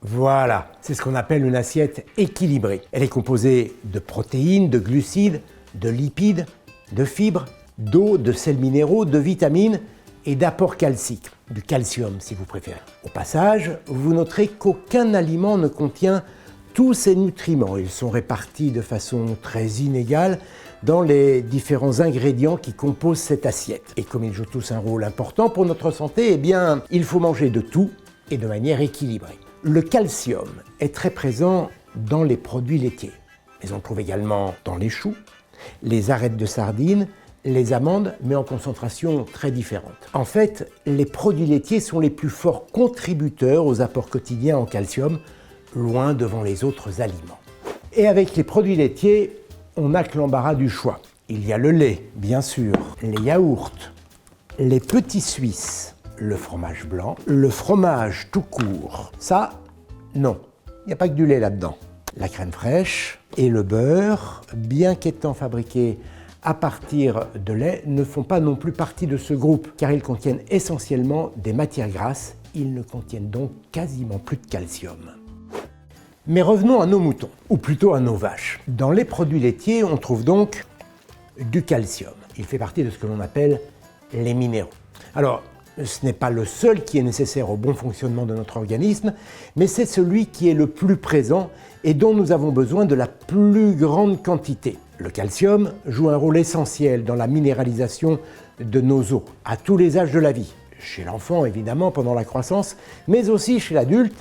Voilà, c'est ce qu'on appelle une assiette équilibrée. Elle est composée de protéines, de glucides, de lipides, de fibres, d'eau, de sels minéraux, de vitamines et d'apports calciques, du calcium si vous préférez. Au passage, vous noterez qu'aucun aliment ne contient tous ces nutriments. Ils sont répartis de façon très inégale dans les différents ingrédients qui composent cette assiette. Et comme ils jouent tous un rôle important pour notre santé, eh bien, il faut manger de tout et de manière équilibrée. Le calcium est très présent dans les produits laitiers, mais on le trouve également dans les choux, les arêtes de sardines, les amandes, mais en concentration très différente. En fait, les produits laitiers sont les plus forts contributeurs aux apports quotidiens en calcium, loin devant les autres aliments. Et avec les produits laitiers, on n'a que l'embarras du choix. Il y a le lait, bien sûr, les yaourts, les petits suisses, le fromage blanc, le fromage tout court. Ça, non, il n'y a pas que du lait là-dedans. La crème fraîche et le beurre, bien qu'étant fabriqués à partir de lait, ne font pas non plus partie de ce groupe, car ils contiennent essentiellement des matières grasses. Ils ne contiennent donc quasiment plus de calcium. Mais revenons à nos moutons, ou plutôt à nos vaches. Dans les produits laitiers, on trouve donc du calcium. Il fait partie de ce que l'on appelle les minéraux. Alors, ce n'est pas le seul qui est nécessaire au bon fonctionnement de notre organisme, mais c'est celui qui est le plus présent et dont nous avons besoin de la plus grande quantité. Le calcium joue un rôle essentiel dans la minéralisation de nos os, à tous les âges de la vie. Chez l'enfant, évidemment, pendant la croissance, mais aussi chez l'adulte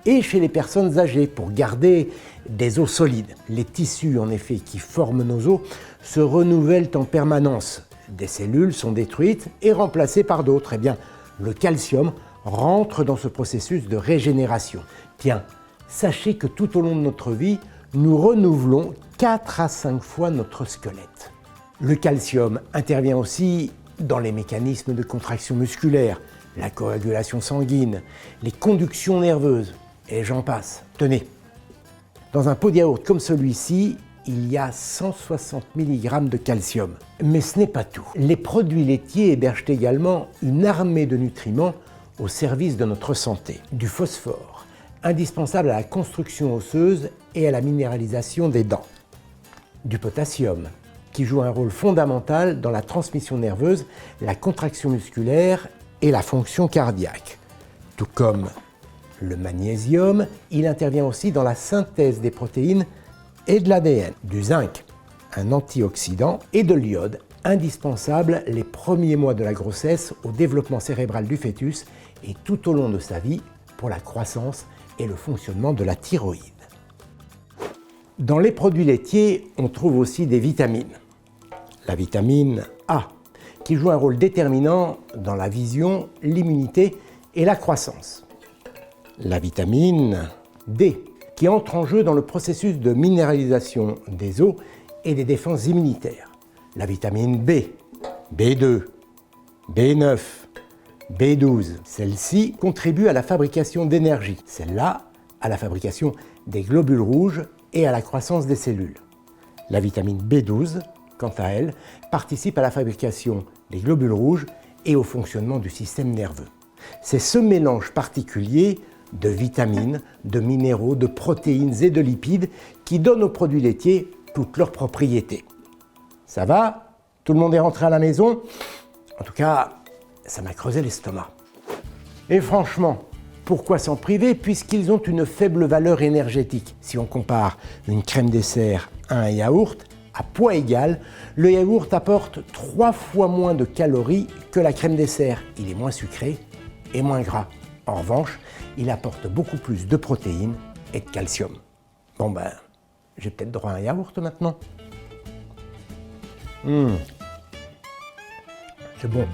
et chez les personnes âgées, pour garder des os solides. Les tissus, en effet, qui forment nos os se renouvellent en permanence. Des cellules sont détruites et remplacées par d'autres. Eh bien, le calcium rentre dans ce processus de régénération. Tiens, sachez que tout au long de notre vie, nous renouvelons 4 à 5 fois notre squelette. Le calcium intervient aussi dans les mécanismes de contraction musculaire, la coagulation sanguine, les conductions nerveuses, et j'en passe. Tenez, dans un pot de yaourt comme celui-ci, il y a 160 mg de calcium. Mais ce n'est pas tout. Les produits laitiers hébergent également une armée de nutriments au service de notre santé. Du phosphore, indispensable à la construction osseuse et à la minéralisation des dents. Du potassium, qui joue un rôle fondamental dans la transmission nerveuse, la contraction musculaire et la fonction cardiaque. Tout comme le magnésium, il intervient aussi dans la synthèse des protéines et de l'ADN. Du zinc, un antioxydant, et de l'iode, indispensable les premiers mois de la grossesse au développement cérébral du fœtus et tout au long de sa vie pour la croissance et le fonctionnement de la thyroïde. Dans les produits laitiers, on trouve aussi des vitamines. La vitamine A, qui joue un rôle déterminant dans la vision, l'immunité et la croissance. La vitamine D, qui entre en jeu dans le processus de minéralisation des os et des défenses immunitaires. La vitamine B, B2, B9, B12. Celle-ci contribue à la fabrication d'énergie. Celle-là, à la fabrication des globules rouges et à la croissance des cellules. La vitamine B12, quant à elle, participe à la fabrication des globules rouges et au fonctionnement du système nerveux. C'est ce mélange particulier de vitamines, de minéraux, de protéines et de lipides qui donne aux produits laitiers toutes leurs propriétés. Ça va? Tout le monde est rentré à la maison? En tout cas, ça m'a creusé l'estomac. Et franchement, pourquoi s'en priver puisqu'ils ont une faible valeur énergétique? Si on compare une crème dessert à un yaourt, à poids égal, le yaourt apporte 3 fois moins de calories que la crème dessert. Il est moins sucré et moins gras. En revanche, il apporte beaucoup plus de protéines et de calcium. Bon ben, j'ai peut-être droit à un yaourt maintenant. C'est bon.